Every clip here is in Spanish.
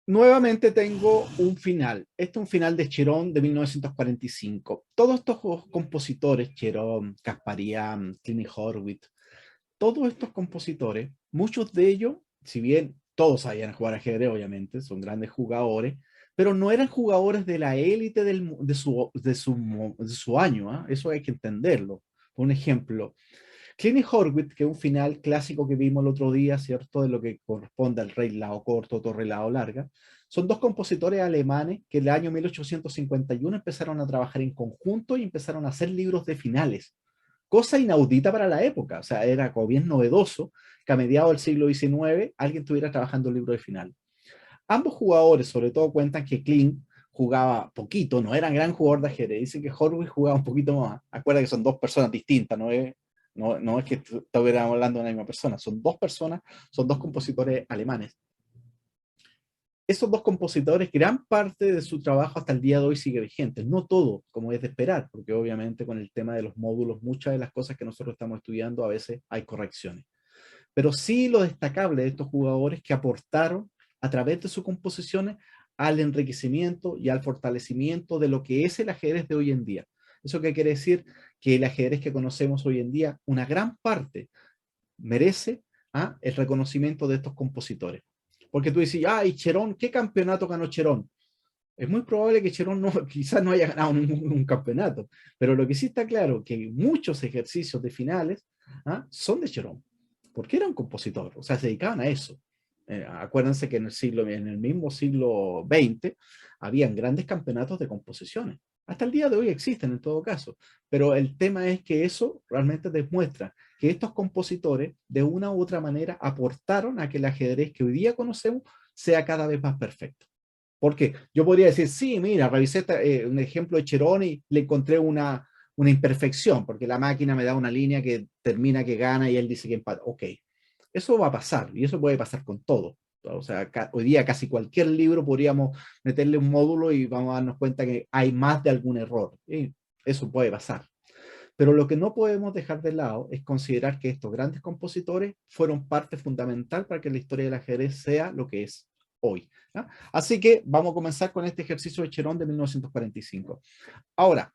Nuevamente tengo un final. Este es un final de Cherón de 1945. Todos estos compositores, Cherón, Kasparian, Clint Horwitz, todos estos compositores, muchos de ellos, si bien todos sabían jugar ajedrez, obviamente, son grandes jugadores, pero no eran jugadores de la élite de su año, ¿ah? Eso hay que entenderlo. Un ejemplo, Clint Horwitz, que es un final clásico que vimos el otro día, ¿cierto? De lo que corresponde al rey Lao corto, torre Lao larga. Son dos compositores alemanes que en el año 1851 empezaron a trabajar en conjunto y empezaron a hacer libros de finales. Cosa inaudita para la época, o sea, era como bien novedoso que a mediados del siglo XIX alguien estuviera trabajando un libro de final. Ambos jugadores, sobre todo, cuentan que Clint jugaba poquito, no era gran jugador de ajedrez. Dicen que Horwitz jugaba un poquito más. Acuerda que son dos personas distintas, no es que estuviéramos hablando de una misma persona, son dos personas, son dos compositores alemanes. Esos dos compositores, gran parte de su trabajo hasta el día de hoy sigue vigente. No todo, como es de esperar, porque obviamente con el tema de los módulos, muchas de las cosas que nosotros estamos estudiando a veces hay correcciones. Pero sí lo destacable de estos jugadores que aportaron a través de sus composiciones al enriquecimiento y al fortalecimiento de lo que es el ajedrez de hoy en día. ¿Eso qué quiere decir? Que el ajedrez que conocemos hoy en día, una gran parte merece el reconocimiento de estos compositores. Porque tú dices, ¿y Cherón? ¿Qué campeonato ganó Cherón? Es muy probable que Cherón no, quizás no haya ganado un campeonato, pero lo que sí está claro es que muchos ejercicios de finales son de Cherón, porque era un compositor, o sea, se dedicaban a eso. Acuérdense que en el mismo siglo XX habían grandes campeonatos de composiciones. Hasta el día de hoy existen en todo caso, pero el tema es que eso realmente demuestra que estos compositores de una u otra manera aportaron a que el ajedrez que hoy día conocemos sea cada vez más perfecto. Porque yo podría decir, sí, mira, revisé un ejemplo de Cherón y le encontré una imperfección, porque la máquina me da una línea que termina que gana y él dice que empata. Ok, eso va a pasar y eso puede pasar con todo. O sea, hoy día casi cualquier libro podríamos meterle un módulo y vamos a darnos cuenta que hay más de algún error. Y eso puede pasar. Pero lo que no podemos dejar de lado es considerar que estos grandes compositores fueron parte fundamental para que la historia del ajedrez sea lo que es hoy. ¿Ya? Así que vamos a comenzar con este ejercicio de Cherón de 1945. Ahora,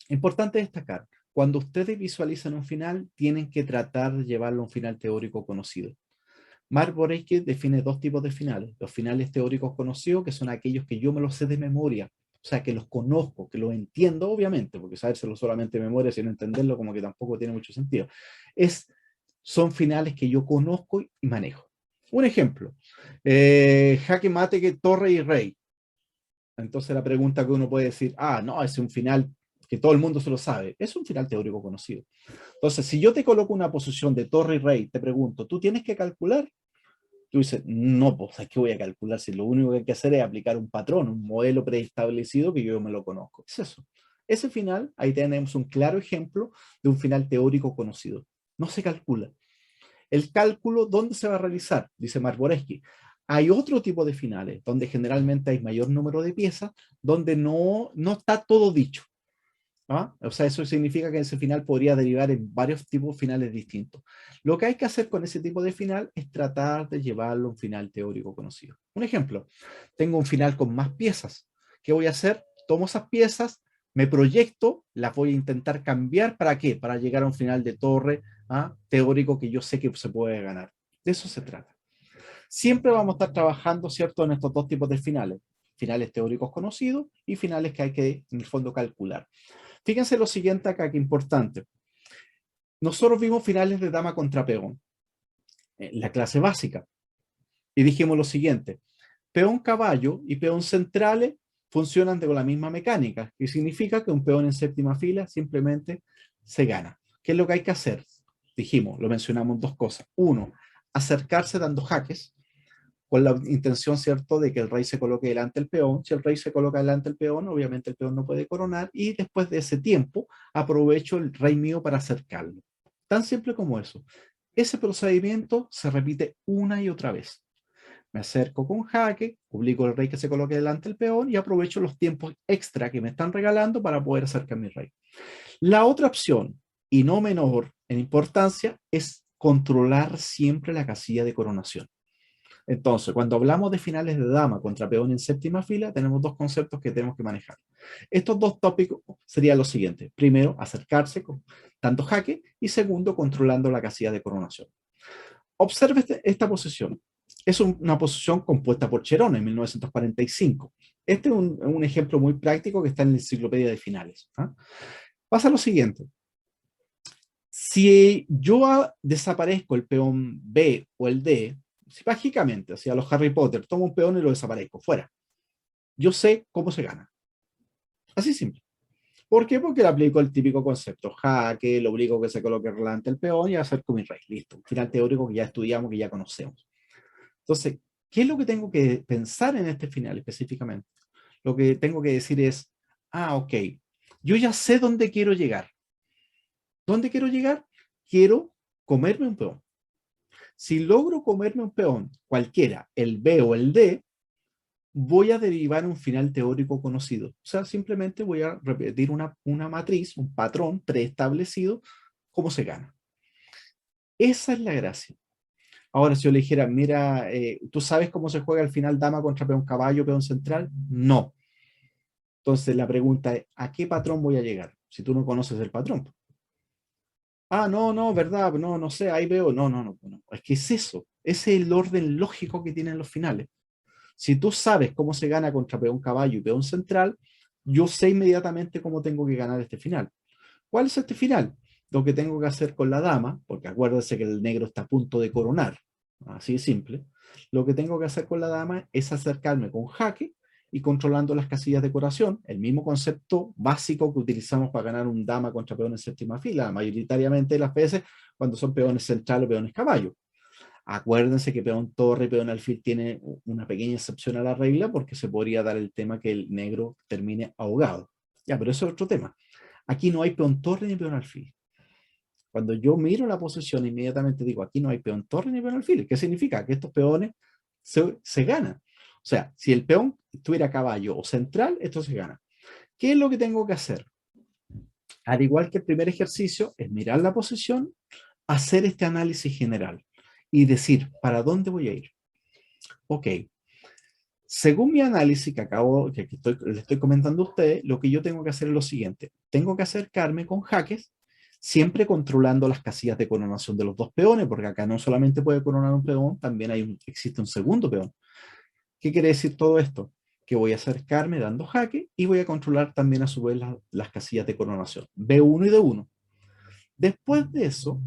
importante destacar, cuando ustedes visualizan un final, tienen que tratar de llevarlo a un final teórico conocido. Mark Borensky define dos tipos de finales. Los finales teóricos conocidos, que son aquellos que yo me los sé de memoria, o sea, que los conozco, que los entiendo, obviamente, porque sabérselo solamente de memoria sin entenderlo como que tampoco tiene mucho sentido. Son finales que yo conozco y manejo. Un ejemplo, jaque mate que torre y rey. Entonces la pregunta que uno puede decir, no, es un final que todo el mundo se lo sabe. Es un final teórico conocido. Entonces, si yo te coloco una posición de torre y rey, te pregunto, ¿tú tienes que calcular? Tú dices, no, pues, ¿qué voy a calcular? Si lo único que hay que hacer es aplicar un patrón, un modelo preestablecido que yo me lo conozco. Es eso. Ese final, ahí tenemos un claro ejemplo de un final teórico conocido. No se calcula. El cálculo, ¿dónde se va a realizar? Dice Mark Borensky. Hay otro tipo de finales, donde generalmente hay mayor número de piezas, donde no está todo dicho. O sea, eso significa que ese final podría derivar en varios tipos de finales distintos. Lo que hay que hacer con ese tipo de final es tratar de llevarlo a un final teórico conocido. Un ejemplo, tengo un final con más piezas. ¿Qué voy a hacer? Tomo esas piezas, me proyecto, las voy a intentar cambiar. ¿Para qué? Para llegar a un final de torre teórico que yo sé que se puede ganar. De eso se trata. Siempre vamos a estar trabajando, ¿cierto?, en estos dos tipos de finales. Finales teóricos conocidos y finales que hay que, en el fondo, calcular. Fíjense lo siguiente acá, que importante. Nosotros vimos finales de dama contra peón, en la clase básica, y dijimos lo siguiente: peón caballo y peón centrales funcionan con la misma mecánica, que significa que un peón en séptima fila simplemente se gana. ¿Qué es lo que hay que hacer? Dijimos, lo mencionamos dos cosas. Uno, acercarse dando jaques, con la intención, ¿cierto?, de que el rey se coloque delante del peón. Si el rey se coloca delante del peón, obviamente el peón no puede coronar, y después de ese tiempo aprovecho el rey mío para acercarlo. Tan simple como eso. Ese procedimiento se repite una y otra vez. Me acerco con jaque, publico el rey que se coloque delante del peón y aprovecho los tiempos extra que me están regalando para poder acercar mi rey. La otra opción, y no menor en importancia, es controlar siempre la casilla de coronación. Entonces, cuando hablamos de finales de dama contra peón en séptima fila, tenemos dos conceptos que tenemos que manejar. Estos dos tópicos serían los siguientes. Primero, acercarse con tanto jaque y segundo, controlando la casilla de coronación. Observe esta posición. Es una posición compuesta por Cherón en 1945. Este es un ejemplo muy práctico que está en la enciclopedia de finales. Pasa lo siguiente. Si yo desaparezco el peón B o el D, si mágicamente, o sea, los Harry Potter, tomo un peón y lo desaparezco, fuera. Yo sé cómo se gana. Así simple. ¿Por qué? Porque le aplico el típico concepto jaque, lo obligo a que se coloque delante el peón y acerco mi rey. Listo. Un final teórico que ya estudiamos, que ya conocemos. Entonces, ¿qué es lo que tengo que pensar en este final específicamente? Lo que tengo que decir es, ok, yo ya sé dónde quiero llegar. ¿Dónde quiero llegar? Quiero comerme un peón. Si logro comerme un peón, cualquiera, el B o el D, voy a derivar un final teórico conocido. O sea, simplemente voy a repetir una matriz, un patrón preestablecido, cómo se gana. Esa es la gracia. Ahora, si yo le dijera, mira, ¿tú sabes cómo se juega al final dama contra peón caballo, peón central? No. Entonces la pregunta es, ¿a qué patrón voy a llegar? Si tú no conoces el patrón. No, verdad, no sé, ahí veo. No. Es que es eso. Ese es el orden lógico que tienen los finales. Si tú sabes cómo se gana contra peón caballo y peón central, yo sé inmediatamente cómo tengo que ganar este final. ¿Cuál es este final? Lo que tengo que hacer con la dama, porque acuérdense que el negro está a punto de coronar, así de simple. Lo que tengo que hacer con la dama es acercarme con jaque y controlando las casillas de decoración, el mismo concepto básico que utilizamos para ganar un dama contra peón en séptima fila, mayoritariamente las veces cuando son peones central o peones caballo. Acuérdense que peón torre y peón alfil tiene una pequeña excepción a la regla porque se podría dar el tema que el negro termine ahogado. Ya, pero eso es otro tema. Aquí no hay peón torre ni peón alfil. Cuando yo miro la posición, inmediatamente digo, aquí no hay peón torre ni peón alfil. ¿Qué significa? Que estos peones se ganan. O sea, si el peón estuviera caballo o central, esto se gana. ¿Qué es lo que tengo que hacer? Al igual que el primer ejercicio, es mirar la posición, hacer este análisis general y decir, ¿para dónde voy a ir? Ok, según mi análisis le estoy comentando a ustedes, lo que yo tengo que hacer es lo siguiente. Tengo que acercarme con jaques, siempre controlando las casillas de coronación de los dos peones, porque acá no solamente puede coronar un peón, también existe un segundo peón. ¿Qué quiere decir todo esto? Que voy a acercarme dando jaque y voy a controlar también a su vez las casillas de coronación, B1 y D1. Después de eso,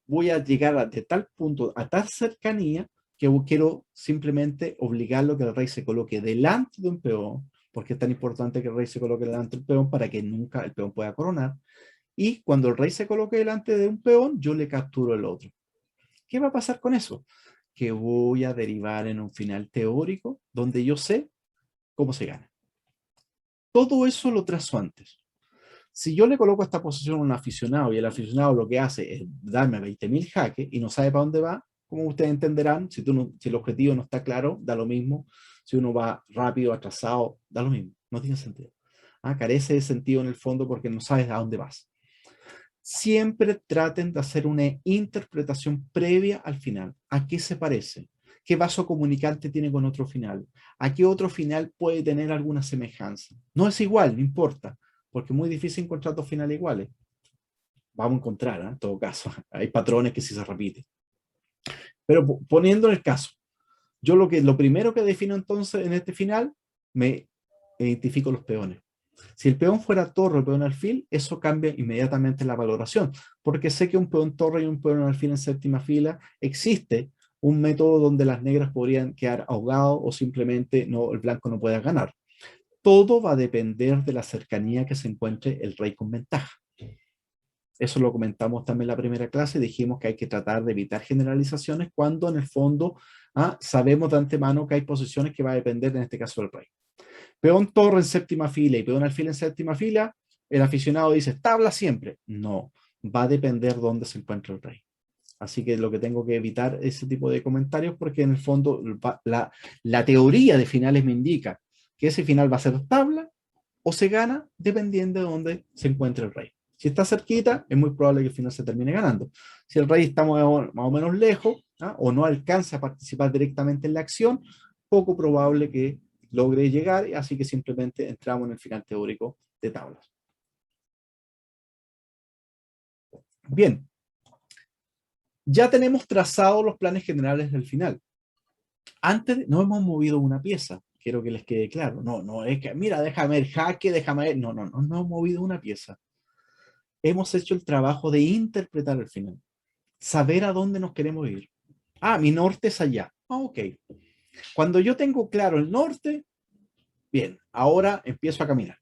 voy a llegar de tal punto, a tal cercanía, que quiero simplemente obligarlo a que el rey se coloque delante de un peón, porque es tan importante que el rey se coloque delante del peón para que nunca el peón pueda coronar. Y cuando el rey se coloque delante de un peón, yo le capturo el otro. ¿Qué va a pasar con eso? Que voy a derivar en un final teórico donde yo sé cómo se gana. Todo eso lo trazo antes. Si yo le coloco esta posición a un aficionado y el aficionado lo que hace es darme 20.000 jaques y no sabe para dónde va, como ustedes entenderán, si el objetivo no está claro, da lo mismo. Si uno va rápido, atrasado, da lo mismo. No tiene sentido. Carece de sentido en el fondo porque no sabes a dónde vas. Siempre traten de hacer una interpretación previa al final. ¿A qué se parece? ¿Qué vaso comunicante tiene con otro final? ¿A qué otro final puede tener alguna semejanza? No es igual, no importa, porque es muy difícil encontrar dos finales iguales. Vamos a encontrar, en todo caso. Hay patrones que sí se repiten. Pero poniendo en el caso, yo lo primero que defino entonces en este final, me identifico los peones. Si el peón fuera torre o peón alfil, eso cambia inmediatamente la valoración, porque sé que un peón torre y un peón alfil en séptima fila existe un método donde las negras podrían quedar ahogados o simplemente el blanco no pueda ganar. Todo va a depender de la cercanía que se encuentre el rey con ventaja. Eso lo comentamos también en la primera clase, dijimos que hay que tratar de evitar generalizaciones cuando en el fondo sabemos de antemano que hay posiciones que va a depender en este caso del rey. Peón torre en séptima fila y peón alfil en séptima fila, el aficionado dice, tabla siempre. No, va a depender dónde se encuentra el rey. Así que lo que tengo que evitar ese tipo de comentarios porque en el fondo la teoría de finales me indica que ese final va a ser tabla o se gana dependiendo de dónde se encuentre el rey. Si está cerquita, es muy probable que el final se termine ganando. Si el rey está más o menos lejos, o no alcanza a participar directamente en la acción, poco probable que logre llegar, así que simplemente entramos en el final teórico de tablas. Bien, ya tenemos trazados los planes generales del final. Antes no hemos movido una pieza, quiero que les quede claro. No es que, mira, déjame el jaque, déjame ver. No hemos movido una pieza. Hemos hecho el trabajo de interpretar el final, saber a dónde nos queremos ir. Mi norte es allá. Ok. Cuando yo tengo claro el norte, bien, ahora empiezo a caminar.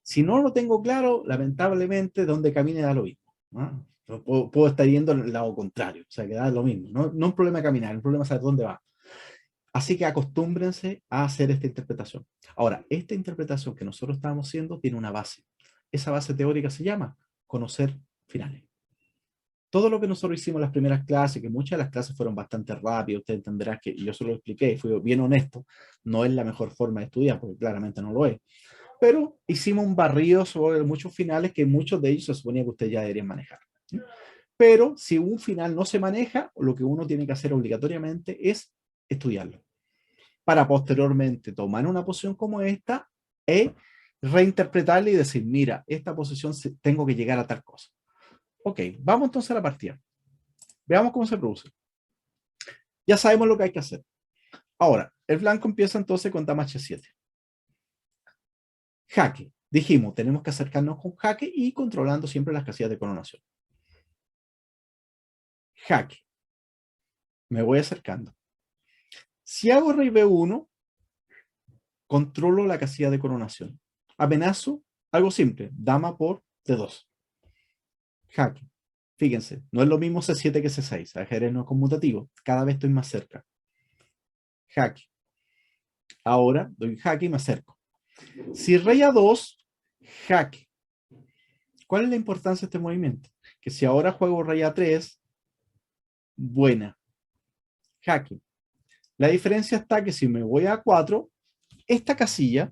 Si no lo tengo claro, lamentablemente, donde camine da lo mismo. Puedo estar yendo al lado contrario, o sea, que da lo mismo. No es un problema de caminar, el problema es saber dónde va. Así que acostúmbrense a hacer esta interpretación. Ahora, esta interpretación que nosotros estamos haciendo tiene una base. Esa base teórica se llama conocer finales. Todo lo que nosotros hicimos en las primeras clases, que muchas de las clases fueron bastante rápidas, usted entenderá que yo se lo expliqué y fui bien honesto, no es la mejor forma de estudiar, porque claramente no lo es. Pero hicimos un barrido sobre muchos finales que muchos de ellos se suponía que usted ya debería manejar. Pero si un final no se maneja, lo que uno tiene que hacer obligatoriamente es estudiarlo, para posteriormente tomar una posición como esta y reinterpretarla y decir, mira, esta posición tengo que llegar a tal cosa. Ok, vamos entonces a la partida. Veamos cómo se produce. Ya sabemos lo que hay que hacer. Ahora, el blanco empieza entonces con dama h7. Jaque. Dijimos, tenemos que acercarnos con jaque y controlando siempre las casillas de coronación. Jaque. Me voy acercando. Si hago rey b1, controlo la casilla de coronación. Amenazo, algo simple, dama por d2. Jaque. Fíjense, no es lo mismo c7 que c6. Ajedrez no es conmutativo. Cada vez estoy más cerca. Jaque. Ahora doy jaque y me acerco. Si rey a2, jaque. ¿Cuál es la importancia de este movimiento? Que si ahora juego rey a3, buena. Jaque. La diferencia está que si me voy a a4, esta casilla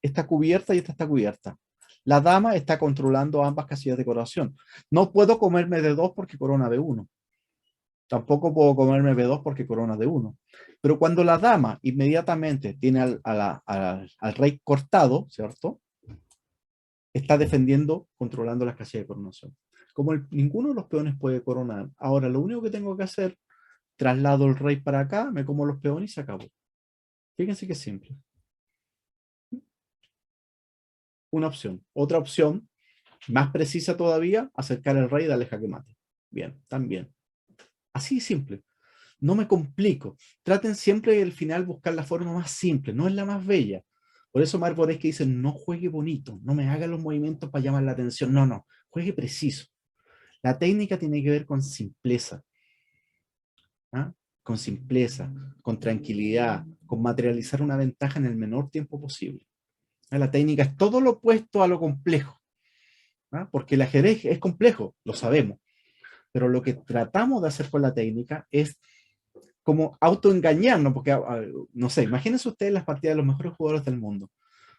está cubierta y esta está cubierta. La dama está controlando ambas casillas de coronación. No puedo comerme d2 porque corona b1. Tampoco puedo comerme b2 porque corona d1. Pero cuando la dama inmediatamente tiene al rey cortado, ¿cierto? Está defendiendo, controlando las casillas de coronación. Como ninguno de los peones puede coronar, ahora lo único que tengo que hacer, traslado el rey para acá, me como los peones y se acabó. Fíjense que es simple. Una opción. Otra opción, más precisa todavía, acercar el rey y darle jaque mate. Bien, también. Así simple. No me complico. Traten siempre del final buscar la forma más simple, no es la más bella. Por eso Marc Boreski dice, no juegue bonito, no me haga los movimientos para llamar la atención. No, juegue preciso. La técnica tiene que ver con simpleza. Con simpleza, con tranquilidad, con materializar una ventaja en el menor tiempo posible. La técnica es todo lo opuesto a lo complejo. Porque el ajedrez es complejo, lo sabemos. Pero lo que tratamos de hacer con la técnica es como autoengañarnos, porque, no sé, imagínense ustedes las partidas de los mejores jugadores del mundo.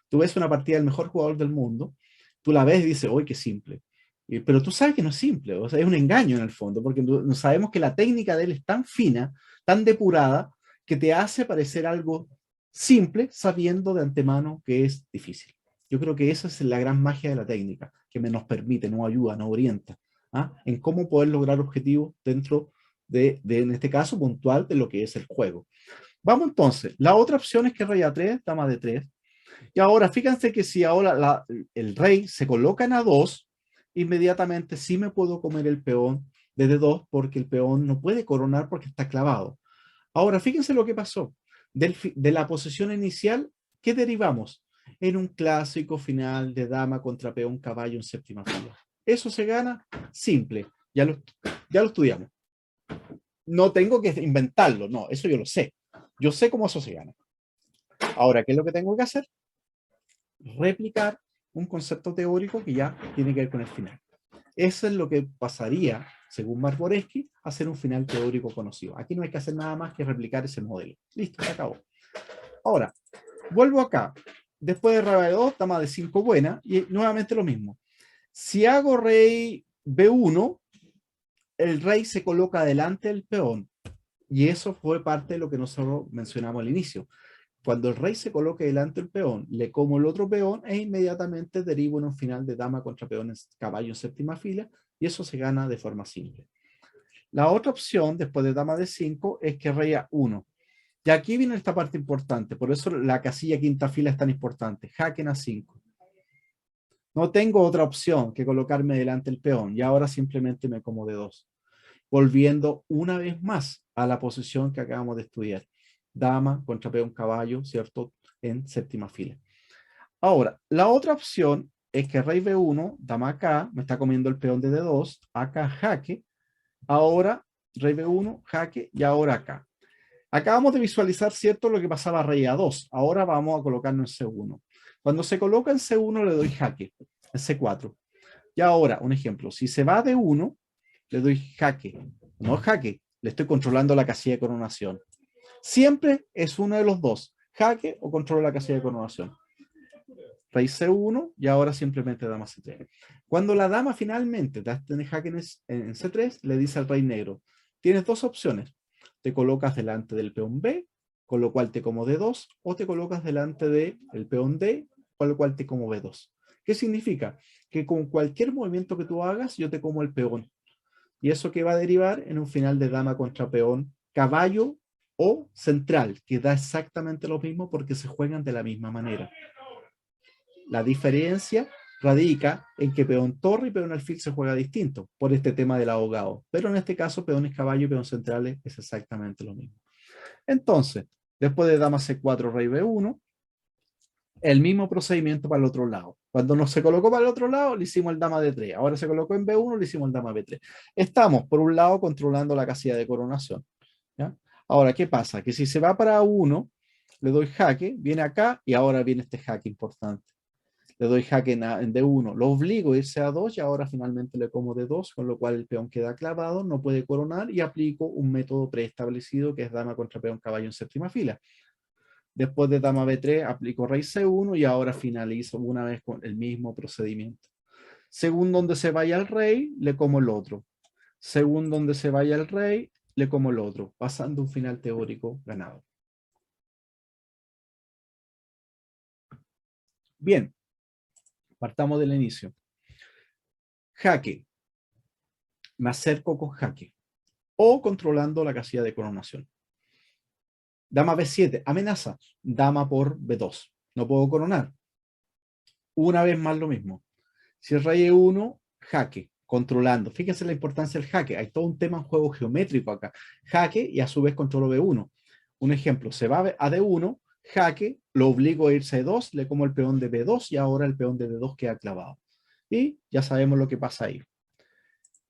Tú ves una partida del mejor jugador del mundo, tú la ves y dices, uy, qué simple. Pero tú sabes que no es simple, o sea, es un engaño en el fondo, porque sabemos que la técnica de él es tan fina, tan depurada, que te hace parecer algo simple, sabiendo de antemano que es difícil. Yo creo que esa es la gran magia de la técnica, que nos permite, nos ayuda, nos orienta, en cómo poder lograr objetivos dentro de, en este caso, puntual de lo que es el juego. Vamos entonces, la otra opción es que rey a3, dama de 3, y ahora fíjense que si ahora el rey se coloca en a2, inmediatamente sí me puedo comer el peón de d2 porque el peón no puede coronar porque está clavado. Ahora fíjense lo que pasó. De la posición inicial, ¿qué derivamos? En un clásico final de dama contra peón caballo en séptima fila. Eso se gana simple. Ya lo estudiamos. No tengo que inventarlo, no, eso yo lo sé. Yo sé cómo eso se gana. Ahora, ¿qué es lo que tengo que hacer? Replicar un concepto teórico que ya tiene que ver con el final. Eso es lo que pasaría, según Marc Boreski, a ser un final teórico conocido. Aquí no hay que hacer nada más que replicar ese modelo. Listo, se acabó. Ahora, vuelvo acá. Después de rey 2, dama de 5 buena, y nuevamente lo mismo. Si hago rey B1, el rey se coloca delante del peón. Y eso fue parte de lo que nosotros mencionamos al inicio. Cuando el rey se coloque delante del peón, le como el otro peón e inmediatamente derivo en un final de dama contra peón en caballo en séptima fila y eso se gana de forma simple. La otra opción después de dama de 5 es que rey A1. Y aquí viene esta parte importante, por eso la casilla quinta fila es tan importante. Jaque en A5. No tengo otra opción que colocarme delante del peón y ahora simplemente me como de 2. Volviendo una vez más a la posición que acabamos de estudiar. Dama contra peón caballo, ¿cierto? En séptima fila. Ahora, la otra opción es que rey B1, dama acá, me está comiendo el peón de D2, acá jaque, ahora rey B1, jaque y ahora acá. Acabamos de visualizar, ¿cierto? Lo que pasaba a rey A2. Ahora vamos a colocarnos en C1. Cuando se coloca en C1 le doy jaque, en C4. Y ahora, un ejemplo, si se va a D1, le doy jaque. No jaque, le estoy controlando la casilla de coronación. Siempre es uno de los dos, jaque o controlo la casilla de coronación. Rey C1 y ahora simplemente dama C3. Cuando la dama finalmente tiene jaque en C3, le dice al rey negro, tienes dos opciones, te colocas delante del peón B, con lo cual te como D2, o te colocas delante del peón D, con lo cual te como B2. ¿Qué significa? Que con cualquier movimiento que tú hagas, yo te como el peón. Y eso que va a derivar en un final de dama contra peón, caballo o central, que da exactamente lo mismo porque se juegan de la misma manera. La diferencia radica en que peón torre y peón alfil se juega distinto por este tema del abogado. Pero en este caso, peones caballo y peón centrales es exactamente lo mismo. Entonces, después de dama C4, rey B1, el mismo procedimiento para el otro lado. Cuando nos se colocó para el otro lado, le hicimos el dama D3. Ahora se colocó en B1, le hicimos el dama B3. Estamos, por un lado, controlando la casilla de coronación. ¿Ya? Ahora, ¿qué pasa? Que si se va para A1, le doy jaque, viene acá y ahora viene este jaque importante. Le doy jaque en D1, lo obligo a irse a 2 y ahora finalmente le como D2, con lo cual el peón queda clavado, no puede coronar y aplico un método preestablecido que es dama contra peón caballo en séptima fila. Después de dama B3 aplico rey C1 y ahora finalizo una vez con el mismo procedimiento. Según donde se vaya el rey, le como el otro. Según donde se vaya el rey, le como el otro, pasando un final teórico ganado. Bien, partamos del inicio. Jaque. Me acerco con jaque. O controlando la casilla de coronación. Dama B7, amenaza. Dama por B2. No puedo coronar. Una vez más lo mismo. Si el rey E1, jaque, controlando. Fíjense la importancia del jaque. Hay todo un tema en juego geométrico acá. Jaque y a su vez controlo B1. Un ejemplo, se va a D1, jaque, lo obligo a irse a E2, le como el peón de B2 y ahora el peón de D2 queda clavado. Y ya sabemos lo que pasa ahí.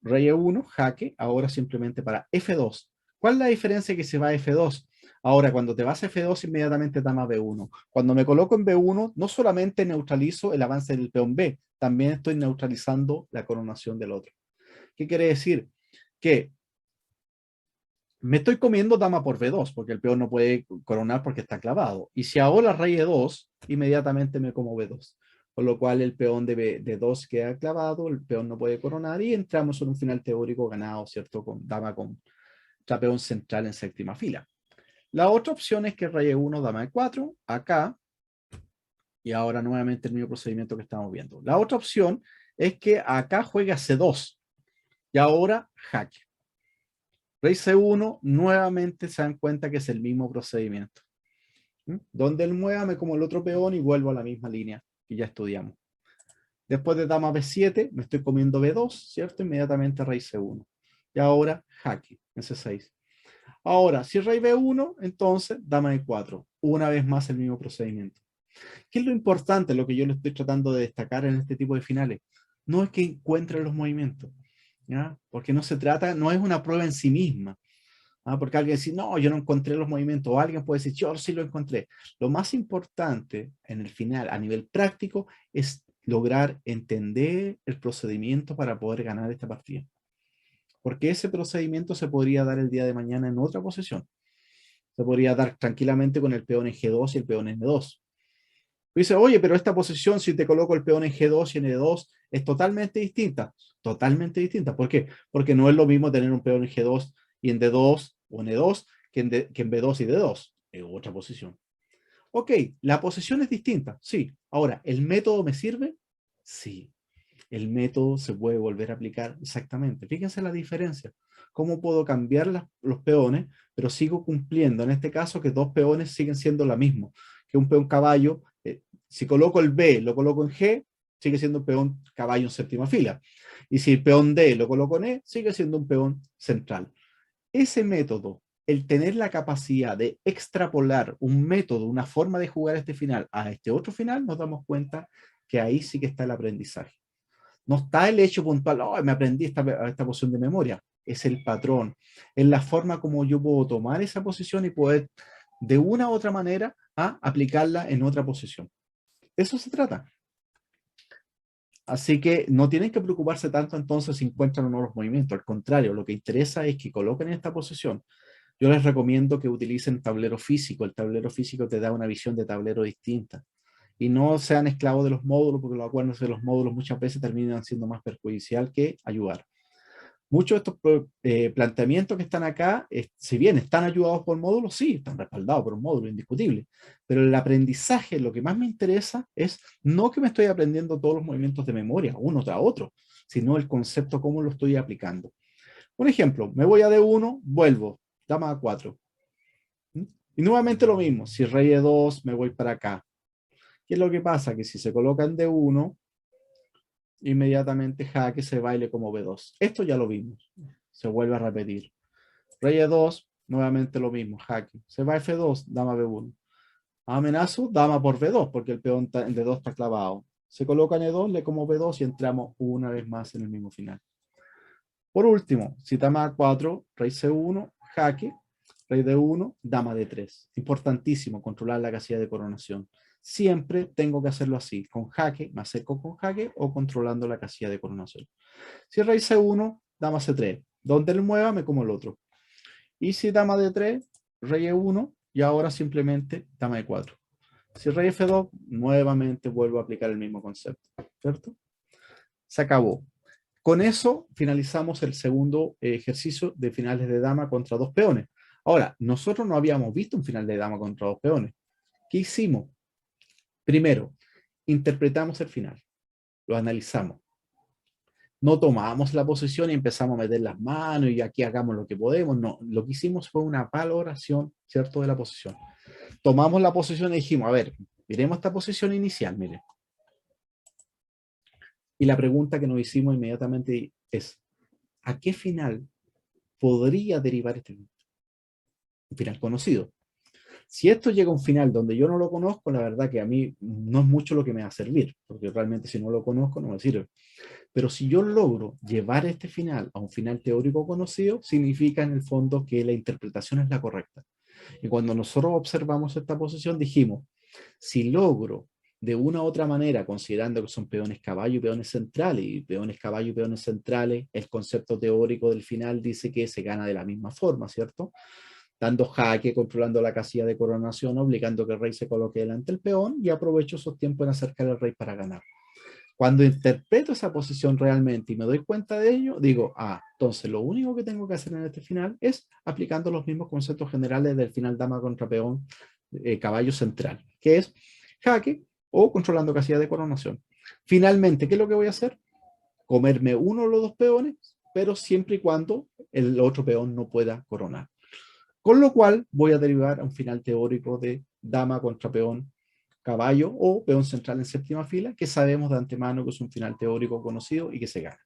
Rey E1, jaque, ahora simplemente para F2. ¿Cuál es la diferencia que se va a F2? Ahora, cuando te vas a F2, inmediatamente dama B1. Cuando me coloco en B1, no solamente neutralizo el avance del peón B, también estoy neutralizando la coronación del otro. ¿Qué quiere decir? Que me estoy comiendo dama por B2, porque el peón no puede coronar porque está clavado. Y si ahora rey E2, inmediatamente me como B2. Con lo cual el peón de 2 queda clavado, el peón no puede coronar y entramos en un final teórico ganado, ¿cierto? Con dama con peón central en séptima fila. La otra opción es que rey E1, dama E4, acá, y ahora nuevamente el mismo procedimiento que estamos viendo. La otra opción es que acá juega C2 y ahora jaque. Rey C1, nuevamente se dan cuenta que es el mismo procedimiento. Donde él mueva, me como el otro peón y vuelvo a la misma línea que ya estudiamos. Después de dama B7, me estoy comiendo B2, ¿cierto? Inmediatamente rey C1. Y ahora jaque en C6. Ahora, si rey B1, entonces dama E4. Una vez más el mismo procedimiento. ¿Qué es lo importante, lo que yo le estoy tratando de destacar en este tipo de finales? No es que encuentre los movimientos, ¿ya? Porque no se trata, no es una prueba en sí misma. Porque alguien dice, no, yo no encontré los movimientos, o alguien puede decir, yo sí lo encontré. Lo más importante en el final, a nivel práctico, es lograr entender el procedimiento para poder ganar esta partida. Porque ese procedimiento se podría dar el día de mañana en otra posición. Se podría dar tranquilamente con el peón en G2 y el peón en N2. Dice, oye, pero esta posición, si te coloco el peón en G2 y en E2, es totalmente distinta. Totalmente distinta. ¿Por qué? Porque no es lo mismo tener un peón en G2 y en D2 o en E2 que en B2 y D2. Es otra posición. Ok, la posición es distinta, sí. Ahora, ¿el método me sirve? Sí. El método se puede volver a aplicar exactamente. Fíjense la diferencia. ¿Cómo puedo cambiar los peones, pero sigo cumpliendo? En este caso, que dos peones siguen siendo la misma. Que un peón caballo, si coloco el B, lo coloco en G, sigue siendo un peón caballo en séptima fila. Y si el peón D lo coloco en E, sigue siendo un peón central. Ese método, el tener la capacidad de extrapolar un método, una forma de jugar este final a este otro final, nos damos cuenta que ahí sí que está el aprendizaje. No está el hecho puntual, oh, me aprendí esta posición de memoria. Es el patrón, es la forma como yo puedo tomar esa posición y poder de una u otra manera aplicarla en otra posición. Eso se trata. Así que no tienen que preocuparse tanto entonces si encuentran o no los movimientos. Al contrario, lo que interesa es que coloquen esta posición. Yo les recomiendo que utilicen tablero físico. El tablero físico te da una visión de tablero distinta. Y no sean esclavos de los módulos, porque los acuerdos de los módulos muchas veces terminan siendo más perjudicial que ayudar. Muchos de estos planteamientos que están acá, si bien están ayudados por módulos, sí, están respaldados por un módulo indiscutible, pero el aprendizaje, lo que más me interesa es no que me estoy aprendiendo todos los movimientos de memoria, uno tras otro, sino el concepto, cómo lo estoy aplicando. Un ejemplo, me voy a D1, vuelvo, dama A4. Y nuevamente lo mismo, si rey E2, me voy para acá. ¿Qué es lo que pasa? Que si se coloca en D1, inmediatamente jaque se baile como B2. Esto ya lo vimos. Se vuelve a repetir. Rey E2, nuevamente lo mismo, jaque. Se va F2, dama B1. Amenazo, dama por B2, porque el peón en D2 está clavado. Se coloca en E2, le como B2 y entramos una vez más en el mismo final. Por último, si dama A4, rey C1, jaque, rey D1, dama D3. Importantísimo controlar la casilla de coronación. Siempre tengo que hacerlo así, con jaque, me acerco con jaque o controlando la casilla de coronación. Si rey C1, dama C3. Donde él mueva, me como el otro. Y si dama D3, rey E1 y ahora simplemente dama E4. Si rey F2, nuevamente vuelvo a aplicar el mismo concepto, ¿cierto? Se acabó. Con eso finalizamos el segundo ejercicio de finales de dama contra dos peones. Ahora, nosotros no habíamos visto un final de dama contra dos peones. ¿Qué hicimos? Primero, interpretamos el final, lo analizamos. No tomamos la posición y empezamos a meter las manos y aquí hagamos lo que podemos. No, lo que hicimos fue una valoración, ¿cierto?, de la posición. Tomamos la posición y dijimos, a ver, miremos esta posición inicial, mire. Y la pregunta que nos hicimos inmediatamente es, ¿a qué final podría derivar este final? Un final conocido. Si esto llega a un final donde yo no lo conozco, la verdad que a mí no es mucho lo que me va a servir, porque realmente si no lo conozco no me sirve. Pero si yo logro llevar este final a un final teórico conocido, significa en el fondo que la interpretación es la correcta. Y cuando nosotros observamos esta posición, dijimos, si logro de una u otra manera, considerando que son peones caballo y peones centrales, y peones caballo y peones centrales, el concepto teórico del final dice que se gana de la misma forma, ¿cierto? Dando jaque, controlando la casilla de coronación, obligando que el rey se coloque delante del peón y aprovecho esos tiempos en acercar al rey para ganar. Cuando interpreto esa posición realmente y me doy cuenta de ello, digo, entonces lo único que tengo que hacer en este final es aplicando los mismos conceptos generales del final dama contra peón, caballo central, que es jaque o controlando casilla de coronación. Finalmente, ¿qué es lo que voy a hacer? Comerme uno de los dos peones, pero siempre y cuando el otro peón no pueda coronar. Con lo cual voy a derivar a un final teórico de dama contra peón caballo o peón central en séptima fila, que sabemos de antemano que es un final teórico conocido y que se gana.